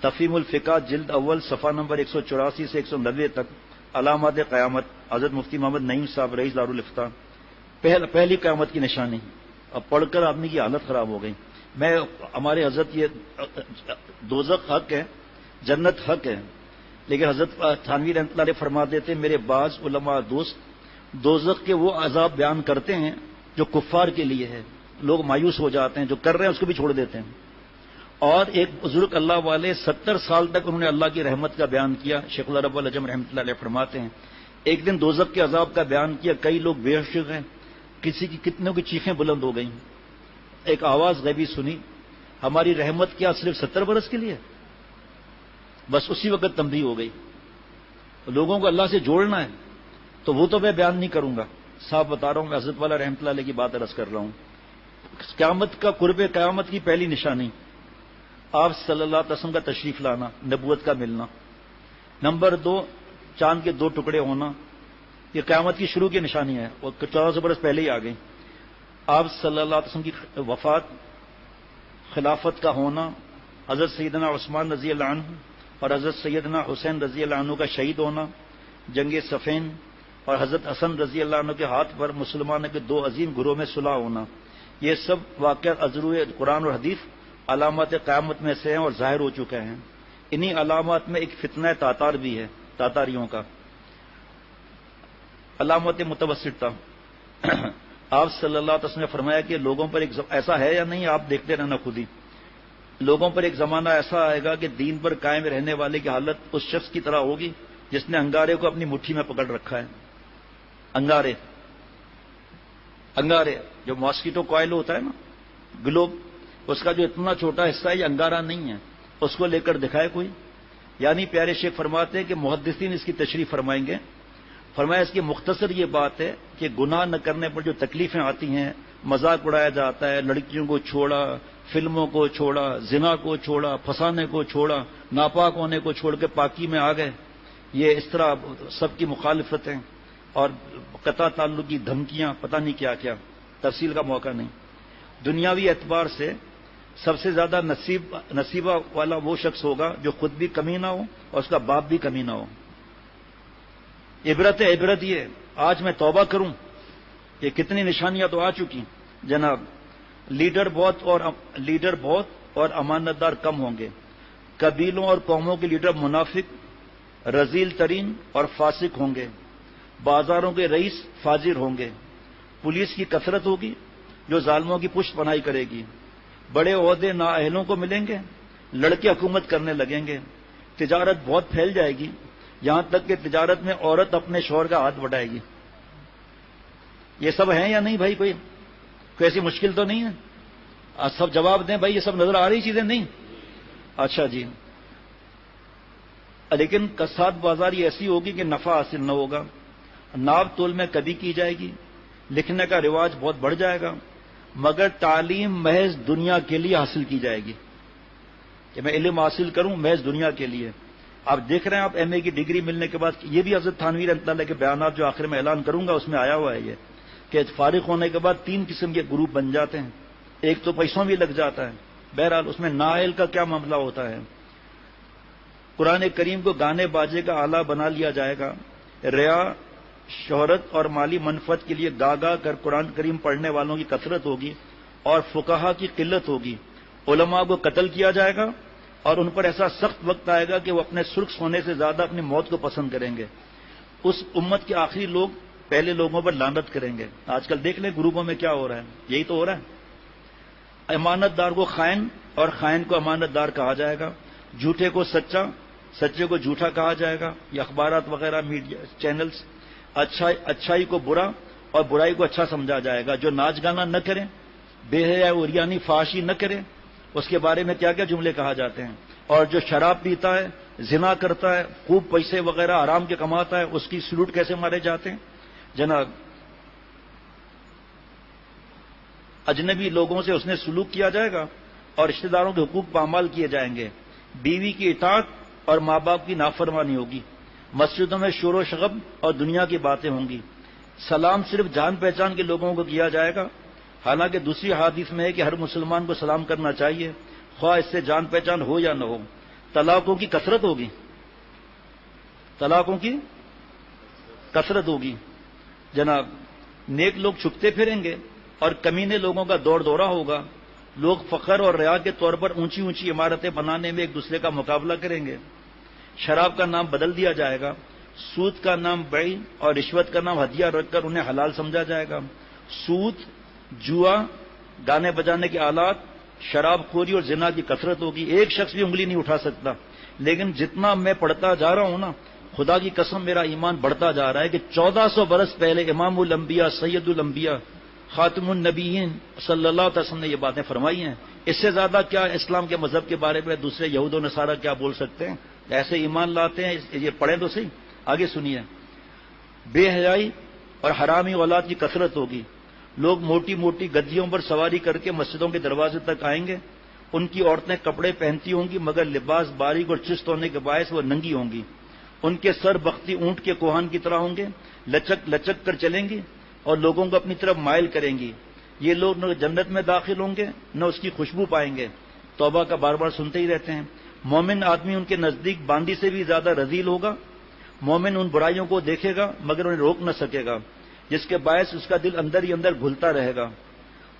تفہیم الفقہ جلد اول صفحہ نمبر 184 سے 190 تک، علامات قیامت، حضرت مفتی محمد نعیم صاحب رئیس دارالفتہ. پہلی قیامت کی نشانی. اب پڑھ کر آدمی کی حالت خراب ہو گئی. ہمارے حضرت یہ دوزخ حق ہے، جنت حق ہے، لیکن حضرت تھانوی رحمۃ اللہ علیہ فرما دیتے ہیں میرے بعض علماء دوست دوزخ کے وہ عذاب بیان کرتے ہیں جو کفار کے لیے ہے. لوگ مایوس ہو جاتے ہیں، جو کر رہے ہیں اس کو بھی چھوڑ دیتے ہیں. اور ایک بزرگ اللہ والے 70 سال تک انہوں نے اللہ کی رحمت کا بیان کیا. شیخ اللہ رب العجم رحمۃ اللہ علیہ فرماتے ہیں ایک دن دوزخ کے عذاب کا بیان کیا، کئی لوگ بے ہوش ہیں، کسی کی کتنوں کی چیخیں بلند ہو گئیں. ایک آواز غیبی سنی، ہماری رحمت کیا صرف 70 برس کے لیے؟ بس اسی وقت تنبیہ ہو گئی. لوگوں کو اللہ سے جوڑنا ہے تو وہ تو میں بیان نہیں کروں گا، صاحب بتا رہا ہوں، میں حضرت والا رحمۃ اللہ علیہ کی بات عرض کر رہا ہوں. قیامت کا قرب قیامت کی پہلی نشانی آپ صلی اللہ علیہ وسلم کا تشریف لانا، نبوت کا ملنا. نمبر 2 چاند کے 2 ٹکڑے ہونا، یہ قیامت کی شروع کی نشانی ہے، اور 1400 برس پہلے ہی آ گئی. آپ صلی اللہ علیہ وسلم کی وفات، خلافت کا ہونا، حضرت سیدنا عثمان رضی اللہ عنہ اور حضرت سیدنا حسین رضی اللہ عنہ کا شہید ہونا، جنگ صفین اور حضرت حسن رضی اللہ عنہ کے ہاتھ پر مسلمانوں کے 2 عظیم گروہ میں صلح ہونا، یہ سب واقعات ازروع قرآن اور حدیث علامات قیامت میں سے ہیں اور ظاہر ہو چکے ہیں. انہی علامات میں ایک فتنہ تاتار بھی ہے، تاتاریوں کا. علامت متوسطہ آپ صلی اللہ علیہ وسلم نے فرمایا کہ لوگوں پر ایسا ہے یا نہیں، آپ دیکھتے رہنا خود ہی. لوگوں پر ایک زمانہ ایسا آئے گا کہ دین پر قائم رہنے والے کی حالت اس شخص کی طرح ہوگی جس نے انگارے کو اپنی مٹھی میں پکڑ رکھا ہے. انگارے جو ماسکیٹو کوائل ہوتا ہے نا، گلوب، اس کا جو اتنا چھوٹا حصہ ہے یہ انگارہ نہیں ہے، اس کو لے کر دکھائے کوئی. یعنی پیارے شیخ فرماتے ہیں کہ محدثین اس کی تشریح فرمائیں گے. فرمایا اس کی مختصر یہ بات ہے کہ گناہ نہ کرنے پر جو تکلیفیں آتی ہیں، مذاق اڑایا جاتا ہے، لڑکیوں کو چھوڑا، فلموں کو چھوڑا، زنا کو چھوڑا، پھنسانے کو چھوڑا، ناپاک ہونے کو چھوڑ کے پاکی میں آ گئے، یہ اس طرح سب کی مخالفتیں اور قطع تعلق کی دھمکیاں، پتہ نہیں کیا کیا، تفصیل کا موقع نہیں. دنیاوی اعتبار سے سب سے زیادہ نصیبہ والا وہ شخص ہوگا جو خود بھی کمی نہ ہو اور اس کا باپ بھی کمی نہ ہو. عبرت یہ آج میں توبہ کروں، یہ کتنی نشانیاں تو آ چکی جناب. لیڈر بہت اور امانت دار کم ہوں گے. قبیلوں اور قوموں کے لیڈر منافق، رذیل ترین اور فاسق ہوں گے. بازاروں کے رئیس فاجر ہوں گے. پولیس کی کثرت ہوگی جو ظالموں کی پشت پناہی کرے گی. بڑے عہدے نااہلوں کو ملیں گے، لڑکے حکومت کرنے لگیں گے. تجارت بہت پھیل جائے گی، یہاں تک کہ تجارت میں عورت اپنے شوہر کا ہاتھ بٹائے گی. یہ سب ہیں یا نہیں بھائی؟ کوئی ایسی مشکل تو نہیں ہے؟ سب جواب دیں بھائی، یہ سب نظر آ رہی چیزیں نہیں؟ اچھا جی. لیکن کساد بازاری ایسی ہوگی کہ نفع حاصل نہ ہوگا. ناپ تول میں کبھی کی جائے گی. لکھنے کا رواج بہت بڑھ جائے گا، مگر تعلیم محض دنیا کے لیے حاصل کی جائے گی کہ میں علم حاصل کروں محض دنیا کے لیے. آپ دیکھ رہے ہیں، آپ ایم اے کی ڈگری ملنے کے بعد یہ بھی حضرت تھانوی رحمۃ اللہ کے بیانات جو آخر میں اعلان کروں گا اس میں آیا ہوا ہے یہ کہ فارغ ہونے کے بعد 3 قسم کے گروپ بن جاتے ہیں. ایک تو پیسوں بھی لگ جاتا ہے، بہرحال اس میں نااہل کا کیا معاملہ ہوتا ہے. قرآن کریم کو گانے باجے کا آلہ بنا لیا جائے گا. ریا، شہرت اور مالی منفعت کے لیے گا کر قرآن کریم پڑھنے والوں کی کثرت ہوگی اور فقہا کی قلت ہوگی. علماء کو قتل کیا جائے گا اور ان پر ایسا سخت وقت آئے گا کہ وہ اپنے سرخ سونے سے زیادہ اپنی موت کو پسند کریں گے. اس امت کے آخری لوگ پہلے لوگوں پر لعنت کریں گے. آج کل دیکھ لیں گروپوں میں کیا ہو رہا ہے، یہی تو ہو رہا ہے. امانت دار کو خائن اور خائن کو امانت دار کہا جائے گا. جھوٹے کو سچا، سچے کو جھوٹا کہا جائے گا. یہ اخبارات وغیرہ میڈیا چینلز. اچھائی کو برا اور برائی کو اچھا سمجھا جائے گا. جو ناچ گانا نہ کرے، بے حیا عریانی فحاشی نہ کرے، اس کے بارے میں کیا کیا جملے کہا جاتے ہیں. اور جو شراب پیتا ہے، زنا کرتا ہے، خوب پیسے وغیرہ حرام کے کماتا ہے، اس کی سلوٹ کیسے مارے جاتے ہیں جناب. اجنبی لوگوں سے اس نے سلوک کیا جائے گا اور رشتہ داروں کے حقوق پامال کیے جائیں گے. بیوی کی اطاعت اور ماں باپ کی نافرمانی ہوگی. مسجدوں میں شور و شغب اور دنیا کی باتیں ہوں گی. سلام صرف جان پہچان کے لوگوں کو کیا جائے گا، حالانکہ دوسری حدیث میں ہے کہ ہر مسلمان کو سلام کرنا چاہیے، خواہ اس سے جان پہچان ہو یا نہ ہو. طلاقوں کی کثرت ہوگی، طلاقوں کی کثرت ہوگی جناب. نیک لوگ چھپتے پھریں گے اور کمینے لوگوں کا دور دورہ ہوگا. لوگ فخر اور ریا کے طور پر اونچی اونچی عمارتیں بنانے میں ایک دوسرے کا مقابلہ کریں گے. شراب کا نام بدل دیا جائے گا، سود کا نام بیع اور رشوت کا نام ہدیہ رکھ کر انہیں حلال سمجھا جائے گا. سود، جوا، گانے بجانے کے آلات، شراب خوری اور زنا کی کثرت ہوگی. ایک شخص بھی انگلی نہیں اٹھا سکتا. لیکن جتنا میں پڑھتا جا رہا ہوں نا، خدا کی قسم میرا ایمان بڑھتا جا رہا ہے کہ 1400 برس پہلے امام الانبیاء سید الانبیاء خاتم النبیین صلی اللہ علیہ وسلم نے یہ باتیں فرمائی ہیں. اس سے زیادہ کیا اسلام کے مذہب کے بارے میں دوسرے یہود و نصارہ کیا بول سکتے ہیں؟ ایسے ایمان لاتے ہیں. یہ پڑھیں تو صحیح، آگے سنیے. بے حیائی اور حرامی اولاد کی کثرت ہوگی. لوگ موٹی موٹی گدیوں پر سواری کر کے مسجدوں کے دروازے تک آئیں گے. ان کی عورتیں کپڑے پہنتی ہوں گی مگر لباس باریک اور چست ہونے کے باعث وہ ننگی ہوں گی. ان کے سر بختی اونٹ کے کوہان کی طرح ہوں گے، لچک لچک کر چلیں گی اور لوگوں کو اپنی طرف مائل کریں گی. یہ لوگ نہ جنت میں داخل ہوں گے نہ اس کی خوشبو پائیں گے. توبہ کا بار بار سنتے ہی رہتے ہیں. مومن آدمی ان کے نزدیک باندی سے بھی زیادہ رذیل ہوگا. مومن ان برائیوں کو دیکھے گا مگر انہیں روک نہ سکے گا، جس کے باعث اس کا دل اندر ہی اندر گھلتا رہے گا.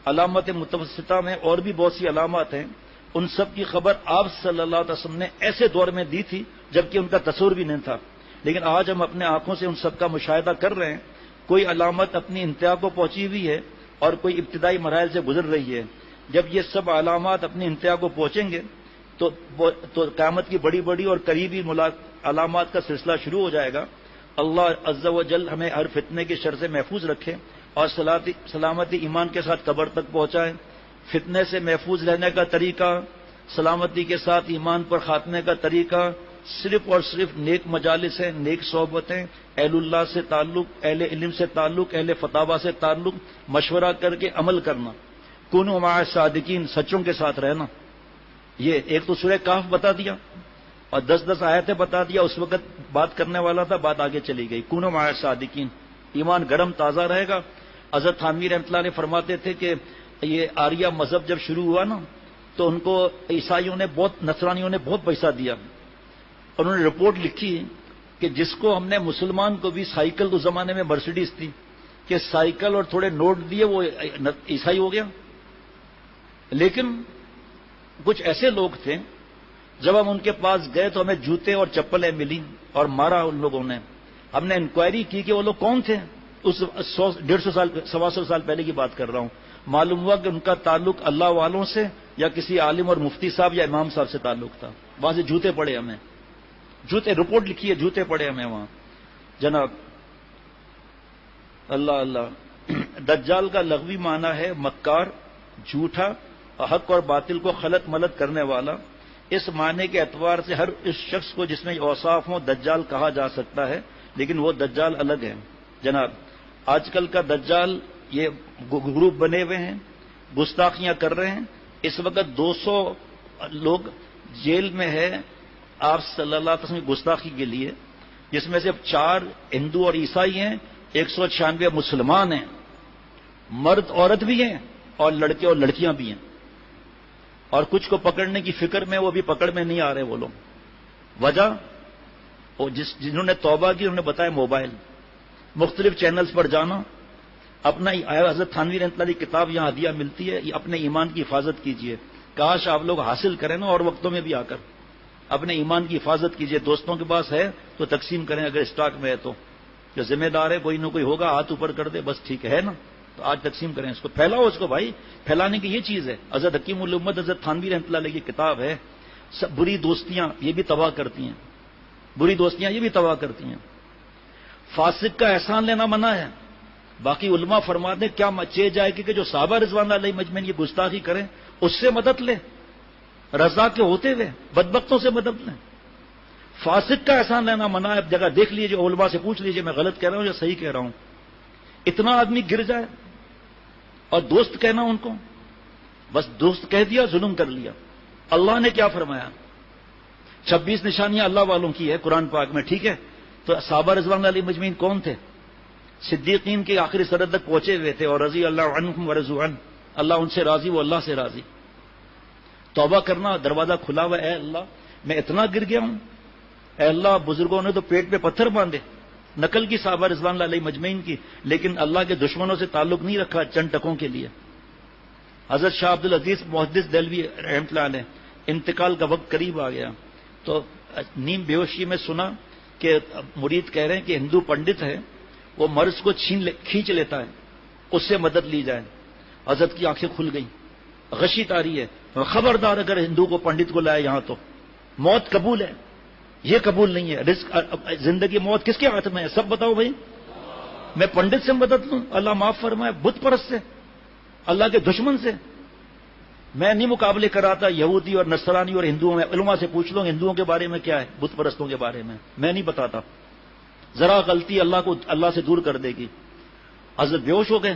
علامت متوسطہ میں اور بھی بہت سی علامات ہیں. ان سب کی خبر آپ صلی اللہ علیہ وسلم نے ایسے دور میں دی تھی جبکہ ان کا تصور بھی نہیں تھا. لیکن آج ہم اپنے آنکھوں سے ان سب کا مشاہدہ کر رہے ہیں. کوئی علامت اپنی انتہا کو پہنچی ہوئی ہے اور کوئی ابتدائی مراحل سے گزر رہی ہے. جب یہ سب علامات اپنی انتہا کو پہنچیں گے تو قیامت کی بڑی بڑی اور قریبی علامات کا سلسلہ شروع ہو جائے گا. اللہ عز و جل ہمیں ہر فتنے کی شر سے محفوظ رکھے اور سلامتی ایمان کے ساتھ قبر تک پہنچائے. فتنے سے محفوظ رہنے کا طریقہ، سلامتی کے ساتھ ایمان پر خاتمے کا طریقہ صرف اور صرف نیک مجالس ہیں، نیک صحبتیں، اہل اللہ سے تعلق، اہل علم سے تعلق، اہل فتاوی سے تعلق، مشورہ کر کے عمل کرنا. کونوا مع الصادقین، سچوں کے ساتھ رہنا. یہ ایک تو سورہ کہف بتا دیا اور 10 آیتیں بتا دیا. اس وقت بات کرنے والا تھا، بات آگے چلی گئی. کونوا مع الصادقین، ایمان گرم تازہ رہے گا. حضرت تھانوی رحمۃ اللہ علیہ فرماتے تھے کہ یہ آریہ مذہب جب شروع ہوا نا تو ان کو عیسائیوں نے نصرانیوں نے بہت پیسہ دیا. انہوں نے رپورٹ لکھی کہ جس کو ہم نے مسلمان کو بھی سائیکل اس زمانے میں مرسیڈیز تھی کہ سائیکل اور تھوڑے نوٹ دیے وہ عیسائی ہو گیا. لیکن کچھ ایسے لوگ تھے جب ہم ان کے پاس گئے تو ہمیں جوتے اور چپلیں ملی اور مارا ان لوگوں نے. ہم نے انکوائری کی کہ وہ لوگ کون تھے. اس 150 سال 125 سال پہلے کی بات کر رہا ہوں. معلوم ہوا کہ ان کا تعلق اللہ والوں سے یا کسی عالم اور مفتی صاحب یا امام صاحب سے تعلق تھا. وہاں سے جوتے پڑے ہمیں، جوتے رپورٹ لکھی ہے، جوتے پڑے ہمیں وہاں جناب. اللہ اللہ. دجال کا لغوی معنی ہے مکار، جھوٹا، حق اور باطل کو خلط ملط کرنے والا. اس معنی کے اعتبار سے ہر اس شخص کو جس میں اوصاف ہوں دجال کہا جا سکتا ہے، لیکن وہ دجال الگ ہے جناب. آج کل کا دجال یہ گروپ بنے ہوئے ہیں، گستاخیاں کر رہے ہیں. اس وقت 200 لوگ جیل میں ہے آپ صلی اللہ علیہ وسلم کی گستاخی کے لیے، جس میں سے 4 ہندو اور عیسائی ہیں، 196 مسلمان ہیں، مرد عورت بھی ہیں اور لڑکے اور لڑکیاں بھی ہیں. اور کچھ کو پکڑنے کی فکر میں وہ بھی پکڑ میں نہیں آ رہے وہ لوگ. وجہ جنہوں نے توبہ کی انہوں نے بتایا موبائل، مختلف چینلز پر جانا. اپنا حضرت تھانوی رحمۃ اللہ کی کتاب یہاں ہدیہ ملتی ہے، اپنے ایمان کی حفاظت کیجیے. کاش آپ لوگ حاصل کریں نا اور وقتوں میں بھی آ کر اپنے ایمان کی حفاظت کیجیے. دوستوں کے پاس ہے تو تقسیم کریں، اگر اسٹاک میں ہے تو. جو ذمہ دار ہے کوئی نہ کوئی ہوگا ہاتھ اوپر کر دے بس ٹھیک ہے نا، تو آج تقسیم کریں اس کو، پھیلاؤ اس کو بھائی. پھیلانے کی یہ چیز ہے. حضرت حکیم الامت حضرت تھانوی رحمۃ اللہ علیہ کی کتاب ہے. بری دوستیاں یہ بھی تباہ کرتی ہیں، بری دوستیاں یہ بھی تباہ کرتی ہیں. فاسق کا احسان لینا منع ہے. باقی علماء فرماتے ہیں کیا چے جائے گی کہ جو صحابہ رضوان علیہ مجمعین یہ گستاخی کریں اس سے مدد لے، رضا کے ہوتے ہوئے بدبختوں سے مدد لیں. فاسق کا احسان لینا منع ہے. اب جگہ دیکھ لیجیے، علماء سے پوچھ لیجیے میں غلط کہہ رہا ہوں یا صحیح کہہ رہا ہوں. اتنا آدمی گر جائے اور دوست کہنا ان کو، بس دوست کہہ دیا ظلم کر لیا. اللہ نے کیا فرمایا؟ 26 نشانیاں اللہ والوں کی ہے قرآن پاک میں، ٹھیک ہے. تو صحابہ رضوان علیہ مجمعین کون تھے؟ صدیقین کے آخری سرحد تک پہنچے ہوئے تھے. اور رضی اللہ عنہم ورضوا عنہ، اللہ ان سے راضی وہ اللہ سے راضی. توبہ کرنا دروازہ کھلا ہوا ہے. اے اللہ میں اتنا گر گیا ہوں؟ اے اللہ، بزرگوں نے تو پیٹ پہ پتھر باندھے، نقل کی صحابہ رضوان اللہ علیہ مجمعین کی، لیکن اللہ کے دشمنوں سے تعلق نہیں رکھا چند ٹکوں کے لیے۔ حضرت شاہ عبد العزیز محدث دہلوی رحمۃ اللہ علیہ، انتقال کا وقت قریب آ گیا تو نیم بے ہوشی میں سنا کہ مرید کہہ رہے ہیں کہ ہندو پنڈت ہے، وہ مرض کو کھینچ لیتا ہے، اس سے مدد لی جائے۔ حضرت کی آنکھیں کھل گئیں، غشی تاری ہے، خبردار اگر ہندو کو پنڈت کو لائے یہاں تو موت قبول ہے، یہ قبول نہیں ہے۔ رزق زندگی موت کس کے ہاتھ میں ہے؟ سب بتاؤ بھائی، میں پنڈت سے مدد لوں؟ اللہ معاف فرمائے، بت پرست سے، اللہ کے دشمن سے؟ میں نہیں مقابلے کراتا یہودی اور نصرانی اور ہندوؤں میں، علماء سے پوچھ لو ہندوؤں کے بارے میں کیا ہے، بت پرستوں کے بارے میں نہیں بتاتا۔ ذرا غلطی اللہ سے دور کر دے گی۔ حضرت بے ہوش ہو گئے۔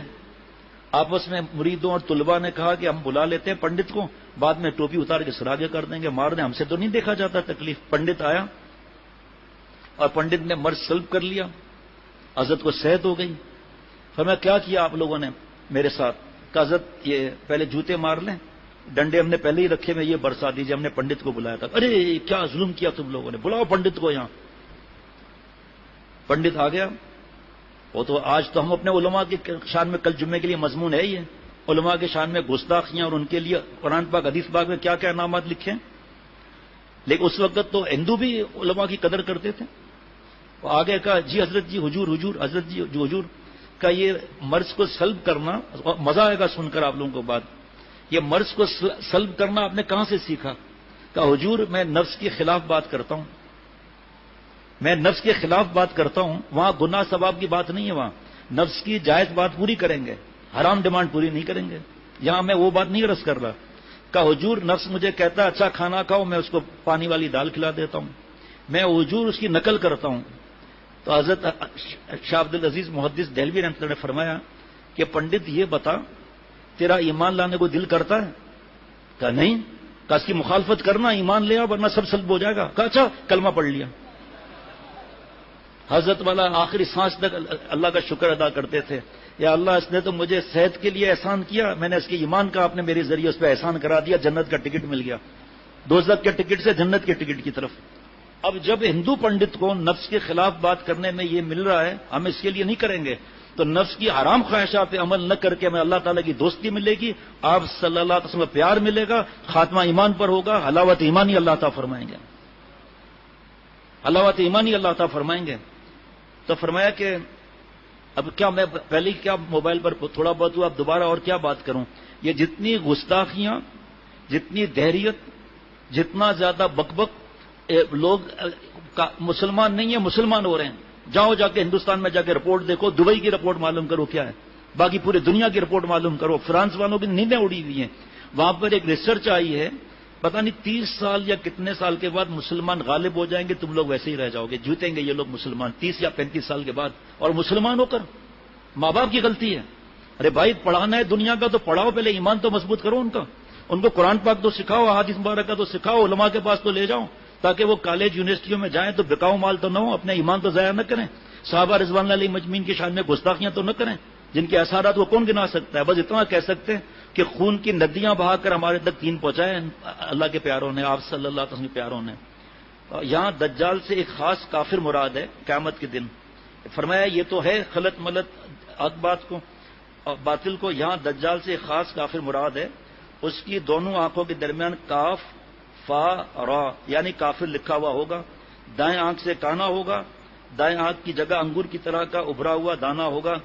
آپس میں مریدوں اور طلباء نے کہا کہ ہم بلا لیتے ہیں پنڈت کو، بعد میں ٹوپی اتار کے سراغے کر دیں گے، مار دیں، ہم سے تو نہیں دیکھا جاتا تکلیف۔ پنڈت آیا اور پنڈت نے مرض سلب کر لیا، حضرت کو صحت ہو گئی۔ فرمایا کیا کیا آپ لوگوں نے میرے ساتھ؟ کہ حضرت یہ پہلے جوتے مار لیں، ڈنڈے ہم نے پہلے ہی رکھے میں، یہ برسا دیجیے، ہم نے پنڈت کو بلایا تھا۔ ارے کیا ظلم کیا تم لوگوں نے، بلاؤ پنڈت کو یہاں۔ پنڈت آ گیا۔ وہ تو آج تو ہم اپنے علماء کی شان میں، کل جمعے کے لیے مضمون ہے ہی ہے، علماء کے شان میں گستاخیاں اور ان کے لیے قرآن پاک حدیث پاک میں کیا کیا انعامات لکھے ہیں، لیکن اس وقت تو ہندو بھی علماء کی قدر کرتے تھے۔ وہ آگے کہا جی حضرت جی حضور، حضرت جی جو حضور کا یہ مرض کو سلب کرنا، مزہ آئے گا سن کر آپ لوگوں کو بات، یہ مرض کو سلب کرنا آپ نے کہاں سے سیکھا؟ کہا حضور میں نفس کے خلاف بات کرتا ہوں، میں نفس کے خلاف بات کرتا ہوں، وہاں گناہ ثواب کی بات نہیں ہے، وہاں نفس کی جائز بات پوری کریں گے، حرام ڈیمانڈ پوری نہیں کریں گے، یہاں میں وہ بات نہیں عرض کر رہا۔ کہا حضور نفس مجھے کہتا ہے اچھا کھانا کھاؤ، میں اس کو پانی والی دال کھلا دیتا ہوں، میں حضور اس کی نقل کرتا ہوں۔ تو حضرت شاہ عبد العزیز محدث دہلوی رحمۃ اللہ نے فرمایا کہ پنڈت یہ بتا تیرا ایمان لانے کو دل کرتا ہے؟ کہا نہیں۔ کہا اس کی مخالفت کرنا، ایمان لے آ ورنہ سب سلب ہو جائے گا۔ کہا اچھا کلمہ پڑھ لیا۔ حضرت والا آخری سانس تک اللہ کا شکر ادا کرتے تھے، یا اللہ اس نے تو مجھے صحت کے لیے احسان کیا، میں نے اس کے ایمان کا آپ نے میرے ذریعے اس پہ احسان کرا دیا، جنت کا ٹکٹ مل گیا، دوزخ کے ٹکٹ سے جنت کے ٹکٹ کی طرف۔ اب جب ہندو پنڈت کو نفس کے خلاف بات کرنے میں یہ مل رہا ہے، ہم اس کے لیے نہیں کریں گے تو نفس کی حرام خواہشات پہ عمل نہ کر کے ہمیں اللہ تعالیٰ کی دوستی ملے گی، آپ صلی اللہ علیہ وسلم کا پیار ملے گا، خاتمہ ایمان پر ہوگا، حلاوت ایمانی اللہ تعالیٰ فرمائیں گے، حلاوت ایمانی اللہ تعالیٰ فرمائیں گے۔ تو فرمایا کہ اب کیا میں پہلے کیا موبائل پر تھوڑا بہت ہوا، اب دوبارہ اور کیا بات کروں؟ یہ جتنی گستاخیاں، جتنی دہریت، جتنا زیادہ بک لوگ مسلمان نہیں ہیں مسلمان ہو رہے ہیں، جاؤ جا کے ہندوستان میں جا کے رپورٹ دیکھو، دبئی کی رپورٹ معلوم کرو کیا ہے، باقی پوری دنیا کی رپورٹ معلوم کرو، فرانس والوں کی نیندیں اڑی ہوئی ہیں۔ وہاں پر ایک ریسرچ آئی ہے، پتہ نہیں 30 سال یا کتنے سال کے بعد مسلمان غالب ہو جائیں گے، تم لوگ ویسے ہی رہ جاؤ گے، جیتیں گے یہ لوگ مسلمان 30 یا 35 سال کے بعد، اور مسلمان ہو کر ماں باپ کی غلطی ہے۔ ارے بھائی پڑھانا ہے دنیا کا تو پڑھاؤ، پہلے ایمان تو مضبوط کرو ان کو قرآن پاک تو سکھاؤ، احادیث مبارکہ تو سکھاؤ، علماء کے پاس تو لے جاؤ تاکہ وہ کالج یونیورسٹیوں میں جائیں تو بکاؤ مال تو نہ ہو، اپنے ایمان تو ضائع نہ کریں، صحابہ رضوان اللہ علیہ مجمعین کی شان میں گستاخیاں تو نہ کریں جن کے اثرات کو کون گنا سکتا ہے۔ بس اتنا کہہ سکتے ہیں کہ خون کی ندیاں بہا کر ہمارے تک دین پہنچائے اللہ کے پیاروں نے، آپ صلی اللہ علیہ وسلم کے پیاروں نے۔ یہاں دجال سے ایک خاص کافر مراد ہے قیامت کے دن، فرمایا یہ تو ہے خلط ملط بات کو باطل کو، یہاں دجال سے ایک خاص کافر مراد ہے، اس کی دونوں آنکھوں کے درمیان کاف فا را یعنی کافر لکھا ہوا ہوگا، دائیں آنکھ سے کانا ہوگا، دائیں آنکھ کی جگہ انگور کی طرح کا ابھرا ہوا دانا ہوگا،